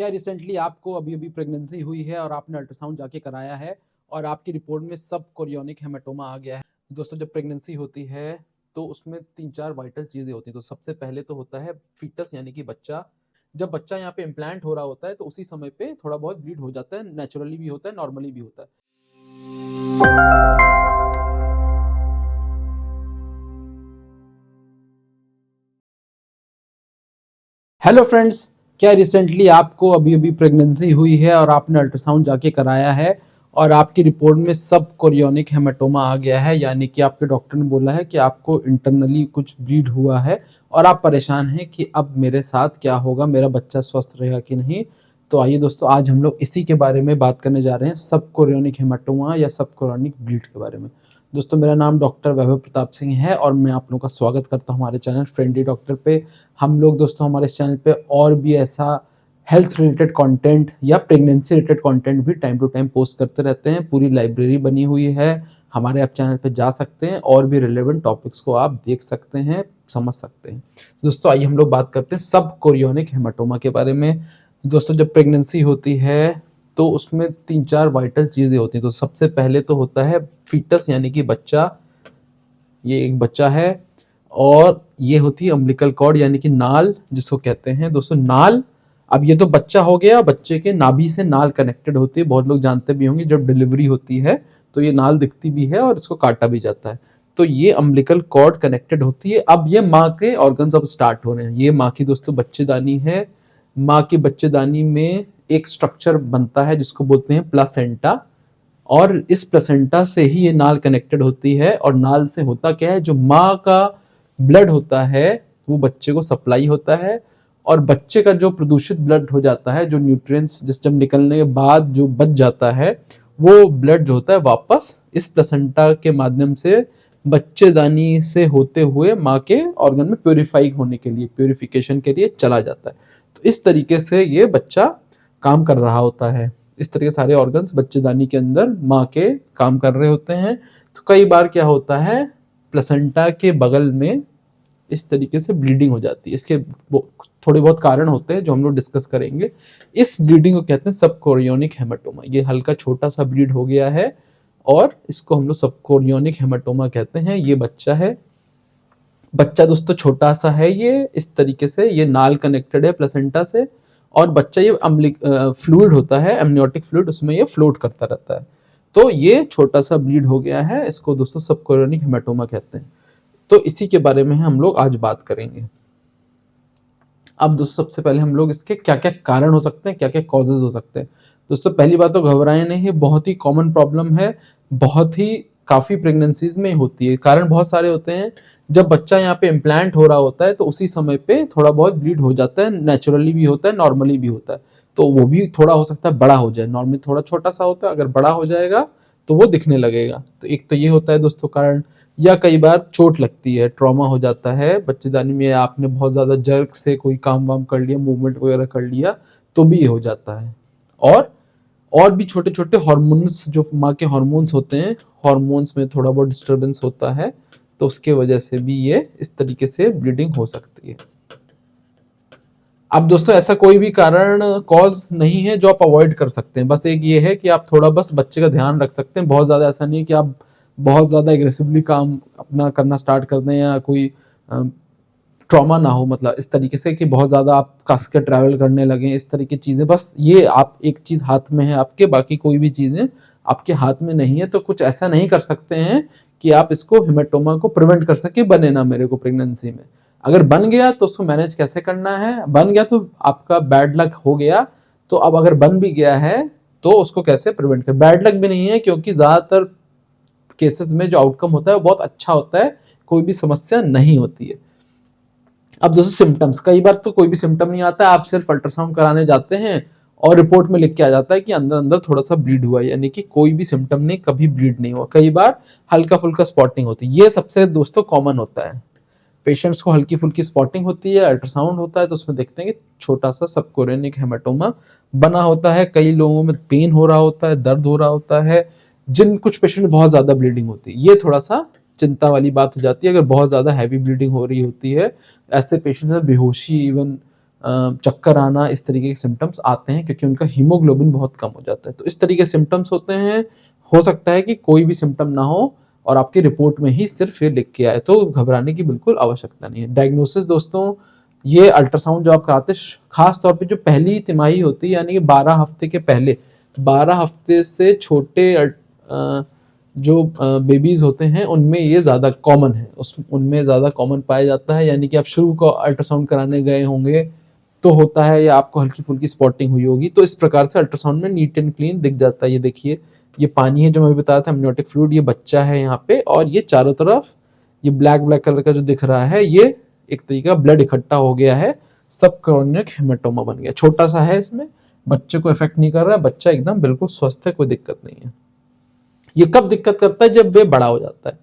क्या रिसेंटली आपको अभी अभी प्रेगनेंसी हुई है और आपने अल्ट्रासाउंड जाके कराया है और आपकी रिपोर्ट में सब कोरियोनिक हेमाटोमा आ गया है। दोस्तों, जब प्रेगनेंसी होती है तो उसमें 3-4 वाइटल चीज़ें होती हैं। तो सबसे पहले तो होता है फीटस यानी कि बच्चा। जब बच्चा यहाँ पे इम्प्लांट हो रहा होता है तो उसी समय पे थोड़ा बहुत ब्लीड हो जाता है, नेचुरली भी होता है, नॉर्मली भी होता है। हेलो फ्रेंड्स, क्या रिसेंटली आपको अभी अभी प्रेगनेंसी हुई है और आपने अल्ट्रासाउंड जाके कराया है और आपकी रिपोर्ट में सब कोरियोनिक हेमाटोमा आ गया है, यानी कि आपके डॉक्टर ने बोला है कि आपको इंटरनली कुछ ब्लीड हुआ है और आप परेशान हैं कि अब मेरे साथ क्या होगा, मेरा बच्चा स्वस्थ रहेगा कि नहीं। तो आइए दोस्तों, आज हम लोग इसी के बारे में बात करने जा रहे हैं, सब कोरियोनिक हेमाटोमा या सब कोरियोनिक ब्लीड के बारे में। दोस्तों, मेरा नाम डॉक्टर वैभव प्रताप सिंह है और मैं आप लोगों का स्वागत करता हूं हमारे चैनल फ्रेंडली डॉक्टर पे। हम लोग दोस्तों हमारे इस चैनल पे और भी ऐसा हेल्थ रिलेटेड कंटेंट या प्रेगनेंसी रिलेटेड कंटेंट भी टाइम टू टाइम पोस्ट करते रहते हैं। पूरी लाइब्रेरी बनी हुई है, हमारे आप चैनल पे जा सकते हैं और भी रिलेवेंट टॉपिक्स को आप देख सकते हैं, समझ सकते हैं। दोस्तों, आइए हम लोग बात करते हैं सब कोरियोनिक हेमाटोमा के बारे में। दोस्तों, जब प्रेगनेंसी होती है तो उसमें 3-4 वाइटल चीज़ें होती हैं। तो सबसे पहले तो होता है फीटस यानी कि बच्चा। ये एक बच्चा है और ये होती है अम्बिलिकल कॉर्ड यानी कि नाल जिसको कहते हैं। दोस्तों, नाल, अब ये तो बच्चा हो गया, बच्चे के नाभि से नाल कनेक्टेड होती है। बहुत लोग जानते भी होंगे, जब डिलीवरी होती है तो ये नाल दिखती भी है और इसको काटा भी जाता है। तो ये अम्बिलिकल कॉर्ड कनेक्टेड होती है। अब ये माँ के ऑर्गन्स अब स्टार्ट हो रहे हैं। ये माँ की दोस्तों बच्चेदानी है। माँ की बच्चेदानी में एक स्ट्रक्चर बनता है जिसको बोलते हैं प्लासेंटा, और इस प्लेसेंटा से ही ये नाल कनेक्टेड होती है। और नाल से होता क्या है, जो माँ का ब्लड होता है वो बच्चे को सप्लाई होता है, और बच्चे का जो प्रदूषित ब्लड हो जाता है, जो न्यूट्रिएंट्स जिस टाइम निकलने के बाद जो बच जाता है, वो ब्लड जो होता है वापस इस प्लेसेंटा के माध्यम से बच्चेदानी से होते हुए माँ के ऑर्गन में प्योरीफाई होने के लिए, प्योरीफिकेशन के लिए चला जाता है। तो इस तरीके से ये बच्चा काम कर रहा होता है। इस तरह के सारे ऑर्गन्स बच्चेदानी के अंदर माँ के काम कर रहे होते हैं। तो कई बार क्या होता है, प्लेसेंटा के बगल में इस तरीके से ब्लीडिंग हो जाती है। इसके थोड़े बहुत कारण होते हैं जो हम लोग डिस्कस करेंगे। इस ब्लीडिंग को कहते हैं सब कोरियोनिक हेमाटोमा। ये हल्का छोटा सा ब्लीड हो गया है और इसको हम लोग सब कोरियोनिक हेमाटोमा कहते हैं। ये बच्चा है, बच्चा दोस्तों छोटा सा है, ये इस तरीके से ये नाल कनेक्टेड है प्लेसेंटा से, और बच्चा ये फ्लूइड होता है, एमनियोटिक फ्लूइड, उसमें ये फ्लोट करता रहता है। तो ये छोटा सा ब्लीड हो गया है, इसको दोस्तों सब कोरियोनिक हेमाटोमा कहते हैं। तो इसी के बारे में हम लोग आज बात करेंगे। अब दोस्तों सबसे पहले हम लोग इसके क्या क्या कारण हो सकते हैं, क्या क्या कॉजेज हो सकते हैं। दोस्तों, पहली बात तो घबराएं नहीं, ये बहुत ही कॉमन प्रॉब्लम है, बहुत ही काफ़ी प्रेगनेंसीज में होती है। कारण बहुत सारे होते हैं। जब बच्चा यहाँ पे इम्प्लांट हो रहा होता है तो उसी समय पे थोड़ा बहुत ब्लीड हो जाता है, नेचुरली भी होता है, नॉर्मली भी होता है। तो वो भी थोड़ा हो सकता है बड़ा हो जाए, नॉर्मली थोड़ा छोटा सा होता है, अगर बड़ा हो जाएगा तो वो दिखने लगेगा। तो एक तो ये होता है दोस्तों कारण। या कई बार चोट लगती है, ट्रॉमा हो जाता है बच्चेदानी में, आपने बहुत ज़्यादा जर्क से कोई काम वाम कर लिया, मूवमेंट वगैरह कर लिया, तो भी ये हो जाता है। और भी छोटे छोटे हार्मोन्स, जो माँ के हार्मोन्स होते हैं, हार्मोन्स में थोड़ा बहुत डिस्टर्बेंस होता है, तो उसके वजह से भी ये इस तरीके से ब्लीडिंग हो सकती है। अब दोस्तों, ऐसा कोई भी कारण कॉज नहीं है जो आप अवॉइड कर सकते हैं। बस एक ये है कि आप थोड़ा बस बच्चे का ध्यान रख सकते हैं। बहुत ज़्यादा ऐसा नहीं है कि आप बहुत ज़्यादा एग्रेसिवली काम अपना करना स्टार्ट कर दें, या कोई ट्रॉमा ना हो, मतलब इस तरीके से कि बहुत ज़्यादा आप कस के ट्रैवल करने लगें, इस तरह की चीज़ें। बस ये आप एक चीज़ हाथ में है आपके, बाकी कोई भी चीज़ें आपके हाथ में नहीं है, तो कुछ ऐसा नहीं कर सकते हैं कि आप इसको हेमाटोमा को प्रिवेंट कर सके, बने ना मेरे को प्रेगनेंसी में। अगर बन गया तो उसको मैनेज कैसे करना है, बन गया तो आपका बैड लक हो गया। तो अब अगर बन भी गया है तो उसको कैसे प्रिवेंट कर, बैड लक भी नहीं है, क्योंकि ज़्यादातर केसेस में जो आउटकम होता है वो बहुत अच्छा होता है, कोई भी समस्या नहीं होती है। अब दोस्तों सिम्टम्स, कई बार तो कोई भी सिम्टम नहीं आता है, आप सिर्फ अल्ट्रासाउंड कराने जाते हैं और रिपोर्ट में लिख के आ जाता है कि अंदर अंदर थोड़ा सा ब्लीड हुआ है, यानी कि कोई भी सिम्टम नहीं, कभी ब्लीड नहीं हुआ। कई बार हल्का फुल्का स्पॉटिंग होती है, ये सबसे दोस्तों कॉमन होता है। पेशेंट्स को हल्की फुल्की स्पॉटिंग होती है, अल्ट्रासाउंड होता है तो उसमें देखते हैं कि छोटा सा सब कोरियोनिक हेमाटोमा बना होता है। कई लोगों में पेन हो रहा होता है, दर्द हो रहा होता है, कुछ पेशेंट में बहुत ज़्यादा ब्लीडिंग होती है। ये थोड़ा सा चिंता वाली बात हो जाती है। अगर बहुत ज़्यादा हैवी ब्लीडिंग हो रही होती है, ऐसे पेशेंट्स में बेहोशी, इवन चक्कर आना, इस तरीके के सिम्टम्स आते हैं क्योंकि उनका हीमोग्लोबिन बहुत कम हो जाता है। तो इस तरीके के सिम्टम्स होते हैं। हो सकता है कि कोई भी सिम्टम ना हो और आपकी रिपोर्ट में ही सिर्फ ये लिख के आए, तो घबराने की बिल्कुल आवश्यकता नहीं है। डायग्नोसिस दोस्तों, ये अल्ट्रासाउंड जो आप कराते हैं खास तौर पे जो पहली तिमाही होती है, यानी कि 12 हफ्ते के पहले, 12 हफ्ते से छोटे जो बेबीज होते हैं उनमें ये ज़्यादा कॉमन है, उनमें ज़्यादा कॉमन पाया जाता है। यानी कि आप शुरू को अल्ट्रासाउंड कराने गए होंगे तो होता है, या आपको हल्की फुल्की स्पॉटिंग हुई होगी, तो इस प्रकार से अल्ट्रासाउंड में नीट एंड क्लीन दिख जाता है। ये देखिए, ये पानी है जो मैं बताया था, एमनियोटिक फ्लूइड, ये बच्चा है यहाँ पे, और ये चारों तरफ ये ब्लैक ब्लैक कलर का जो दिख रहा है, ये एक तरीके का ब्लड इकट्ठा हो गया है, सब क्रोनिक हेमाटोमा बन गया। छोटा सा है, इसमें बच्चे को इफेक्ट नहीं कर रहा है, बच्चा एकदम बिल्कुल स्वस्थ है, कोई दिक्कत नहीं है। ये कब दिक्कत करता है? जब वे बड़ा हो जाता है।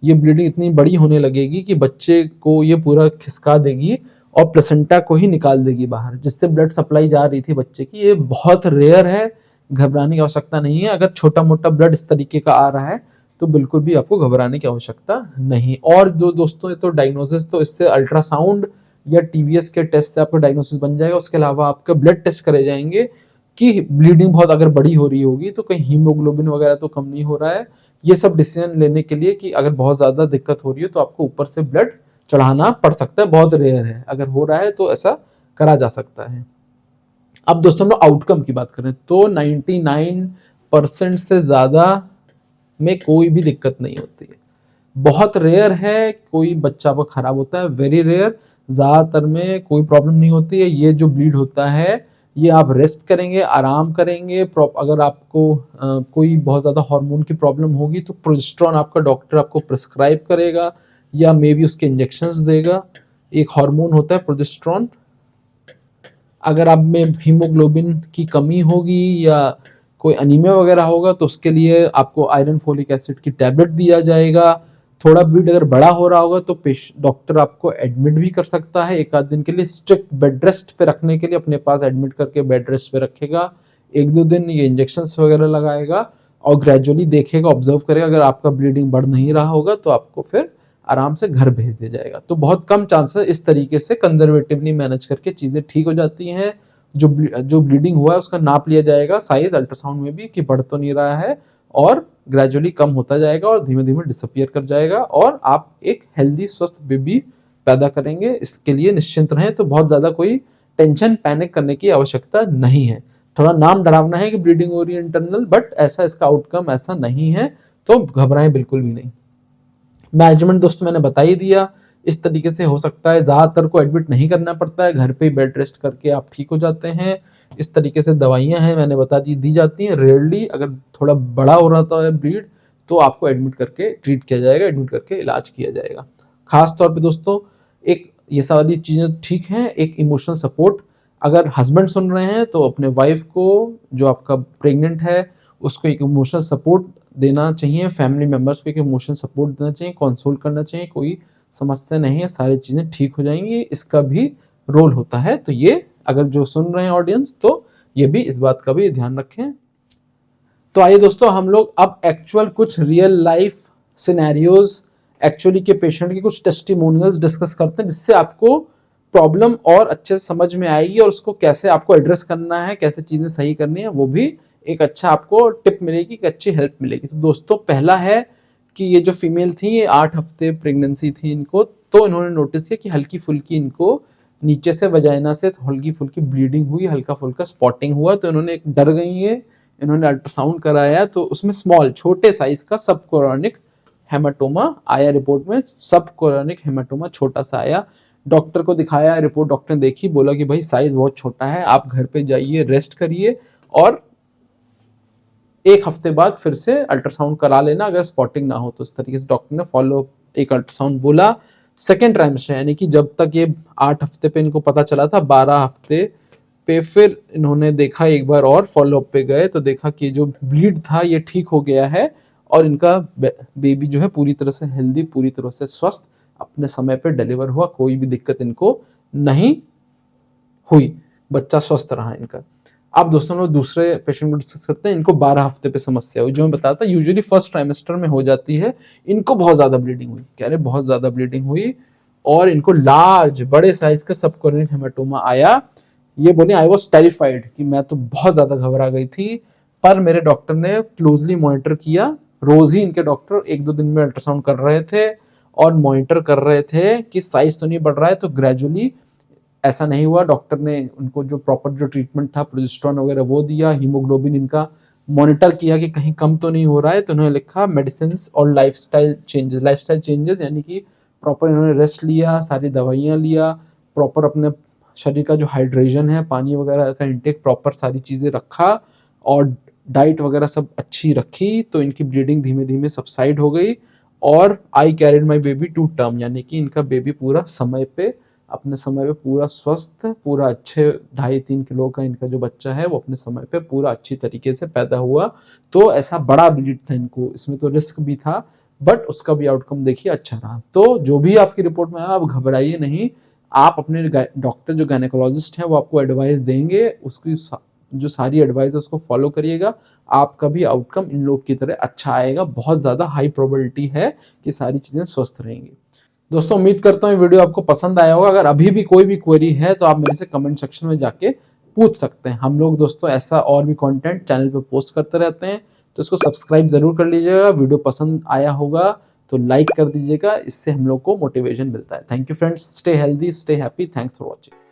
ये ब्लीडिंग इतनी बड़ी होने लगेगी कि बच्चे को ये पूरा खिसका देगी और प्लेसेंटा को ही निकाल देगी बाहर, जिससे ब्लड सप्लाई जा रही थी बच्चे की। ये बहुत रेयर है, घबराने की आवश्यकता नहीं है। अगर छोटा मोटा ब्लड इस तरीके का आ रहा है तो बिल्कुल भी आपको घबराने की आवश्यकता नहीं। और जो दोस्तों, ये तो डायग्नोसिस तो इससे अल्ट्रासाउंड या टीवीएस के टेस्ट से आपका डायग्नोसिस बन जाएगा। उसके अलावा आपके ब्लड टेस्ट करे जाएंगे कि ब्लीडिंग बहुत अगर बड़ी हो रही होगी तो कहीं हीमोग्लोबिन वगैरह तो कम नहीं हो रहा है। ये सब डिसीजन लेने के लिए कि अगर बहुत ज्यादा दिक्कत हो रही है तो आपको ऊपर से ब्लड चढ़ाना पड़ सकता है। बहुत रेयर है, अगर हो रहा है तो ऐसा करा जा सकता है। अब दोस्तों हम लोग आउटकम की बात करें तो 99% से ज्यादा में कोई भी दिक्कत नहीं होती है। बहुत रेयर है कोई बच्चा को खराब होता है, वेरी रेयर। ज्यादातर में कोई प्रॉब्लम नहीं होती है। ये जो ब्लीड होता है, ये आप रेस्ट करेंगे, आराम करेंगे। अगर आपको कोई बहुत ज़्यादा हार्मोन की प्रॉब्लम होगी तो प्रोजेस्टेरॉन आपका डॉक्टर आपको प्रिस्क्राइब करेगा या मे बी उसके इंजेक्शंस देगा। एक हार्मोन होता है प्रोजेस्टेरॉन। अगर आप में हीमोग्लोबिन की कमी होगी या कोई अनीमिया वगैरह होगा तो उसके लिए आपको आयरन फोलिक एसिड की टैबलेट दिया जाएगा। थोड़ा ब्लीड अगर बड़ा हो रहा होगा तो डॉक्टर आपको एडमिट भी कर सकता है एक आध दिन के लिए, स्ट्रिक्ट बेड रेस्ट पे रखने के लिए अपने पास एडमिट करके बेड रेस्ट पे रखेगा। एक दो दिन ये इंजेक्शंस वगैरह लगाएगा और ग्रेजुअली देखेगा, ऑब्जर्व करेगा। अगर आपका ब्लीडिंग बढ़ नहीं रहा होगा तो आपको फिर आराम से घर भेज दिया जाएगा। तो बहुत कम चांसेस इस तरीके से कंजर्वेटिवली मैनेज करके चीज़ें ठीक हो जाती हैं। जो ब्लीडिंग हुआ है उसका नाप लिया जाएगा साइज अल्ट्रासाउंड में भी कि बढ़ तो नहीं रहा है, और ग्रेजुअली कम होता जाएगा और धीमे धीमे डिसअपियर कर जाएगा और आप एक हेल्दी स्वस्थ बेबी पैदा करेंगे। इसके लिए निश्चिंत रहें। तो बहुत ज़्यादा कोई टेंशन पैनिक करने की आवश्यकता नहीं है। थोड़ा नाम डरावना है कि ब्लीडिंग हो रही है इंटरनल, बट ऐसा इसका आउटकम ऐसा नहीं है, तो घबराएं बिल्कुल भी नहीं। मैनेजमेंट दोस्तों मैंने बता ही दिया, इस तरीके से हो सकता है। ज़्यादातर को एडमिट नहीं करना पड़ता है, घर पे बेड रेस्ट करके आप ठीक हो जाते हैं। इस तरीके से दवाइयां हैं मैंने बता दी जाती हैं। रेयरली अगर थोड़ा बड़ा हो रहा है ब्लीड तो आपको एडमिट करके ट्रीट किया जाएगा, एडमिट करके इलाज किया जाएगा। खास तौर पे दोस्तों एक ये सारी चीज़ें ठीक हैं। एक इमोशनल सपोर्ट, अगर हस्बैंड सुन रहे हैं तो अपने वाइफ को जो आपका प्रेग्नेंट है उसको एक इमोशनल सपोर्ट देना चाहिए। फैमिली मेम्बर्स को एक इमोशनल सपोर्ट देना चाहिए, कंसोल करना चाहिए। कोई समस्या नहीं है, सारी चीज़ें ठीक हो जाएंगी, इसका भी रोल होता है। तो ये अगर जो सुन रहे हैं ऑडियंस तो ये भी इस बात का भी ध्यान रखें। तो आइए दोस्तों हम लोग अब एक्चुअल कुछ रियल लाइफ सिनेरियोज, एक्चुअली के पेशेंट की कुछ टेस्टिमोनियल्स डिस्कस करते हैं, जिससे आपको प्रॉब्लम और अच्छे से समझ में आएगी और उसको कैसे आपको एड्रेस करना है, कैसे चीज़ें सही करनी है, वो भी एक अच्छा आपको टिप मिलेगी, एक अच्छी हेल्प मिलेगी। तो दोस्तों पहला है कि ये जो फीमेल थी, ये 8 हफ्ते प्रेगनेंसी थी इनको, तो इन्होंने नोटिस किया कि हल्की फुल्की इनको नीचे से वजाइना से हल्की फुल्की ब्लीडिंग हुई, हल्का फुल्का स्पॉटिंग हुआ। तो इन्होंने डर गई है, इन्होंने अल्ट्रासाउंड कराया तो उसमें स्मॉल छोटे साइज का सब कोरोनिक हेमाटोमा आया रिपोर्ट में। सब कोरोनिक हेमाटोमा छोटा सा आया। डॉक्टर को दिखाया, रिपोर्ट डॉक्टर ने देखी, बोला कि भाई साइज बहुत छोटा है, आप घर पे जाइए, रेस्ट करिए और 1 हफ्ते बाद फिर से अल्ट्रासाउंड करा लेना अगर स्पॉटिंग ना हो तो। इस तरीके से डॉक्टर ने फॉलो एक अल्ट्रासाउंड बोला। सेकेंड ट्राइमेस्टर यानी कि जब तक ये 8 हफ्ते पे इनको पता चला था, 12 हफ्ते पे फिर इन्होंने देखा, एक बार और फॉलोअप पे गए तो देखा कि जो ब्लीड था ये ठीक हो गया है और इनका बेबी जो है पूरी तरह से हेल्दी, पूरी तरह से स्वस्थ, अपने समय पे डिलीवर हुआ। कोई भी दिक्कत इनको नहीं हुई, बच्चा स्वस्थ रहा इनका। अब दोस्तों लोग दूसरे पेशेंट को डिस्कस करते हैं। इनको 12 हफ्ते पे समस्या हुई, जो मैं बताता यूजुअली फर्स्ट ट्राइमेस्टर में हो जाती है। इनको बहुत ज्यादा ब्लीडिंग हुई, कह रहे बहुत ज्यादा ब्लीडिंग हुई और इनको लार्ज बड़े साइज का सबकोरियन हेमाटोमा आया। ये बोले आई वॉज टेरिफाइड कि मैं तो बहुत ज्यादा घबरा गई थी, पर मेरे डॉक्टर ने क्लोजली मॉनिटर किया। रोज ही इनके डॉक्टर 1-2 दिन में अल्ट्रासाउंड कर रहे थे और मॉनिटर कर रहे थे कि साइज तो नहीं बढ़ रहा है। तो ग्रेजुअली ऐसा नहीं हुआ, डॉक्टर ने उनको जो प्रॉपर जो ट्रीटमेंट था प्रोजेस्टेरॉन वगैरह वो दिया, हीमोग्लोबिन इनका मॉनिटर किया कि कहीं कम तो नहीं हो रहा है। तो उन्होंने लिखा मेडिसिन और लाइफस्टाइल चेंजेस यानी कि प्रॉपर इन्होंने रेस्ट लिया, सारी दवाइयाँ लिया, प्रॉपर अपने शरीर का जो हाइड्रेशन है, पानी वगैरह का इंटेक प्रॉपर सारी चीज़ें रखा और डाइट वगैरह सब अच्छी रखी। तो इनकी ब्लीडिंग धीमे धीमे सबसाइड हो गई और I carried my baby to term, यानी कि इनका बेबी पूरा समय पे अपने समय पे पूरा स्वस्थ, पूरा अच्छे 2.5-3 किलो का इनका जो बच्चा है वो अपने समय पे पूरा अच्छी तरीके से पैदा हुआ। तो ऐसा बड़ा ब्लीड था इनको, इसमें तो रिस्क भी था बट उसका भी आउटकम देखिए अच्छा रहा। तो जो भी आपकी रिपोर्ट में आया आप घबराइए नहीं, आप अपने डॉक्टर जो गायनेकोलॉजिस्ट हैं वो आपको एडवाइस देंगे, उसकी जो सारी एडवाइस है उसको फॉलो करिएगा, आपका भी आउटकम इन लोग की तरह अच्छा आएगा। बहुत ज़्यादा हाई प्रोबेबिलिटी है कि सारी चीज़ें स्वस्थ रहेंगी। दोस्तों उम्मीद करता हूँ ये वीडियो आपको पसंद आया होगा। अगर अभी भी कोई भी क्वेरी है तो आप मेरे से कमेंट सेक्शन में जाके पूछ सकते हैं। हम लोग दोस्तों ऐसा और भी कंटेंट चैनल पे पोस्ट करते रहते हैं, तो इसको सब्सक्राइब जरूर कर लीजिएगा। वीडियो पसंद आया होगा तो लाइक कर दीजिएगा, इससे हम लोग को मोटिवेशन मिलता है। Thank you friends, stay healthy, stay happy, thanks for watching.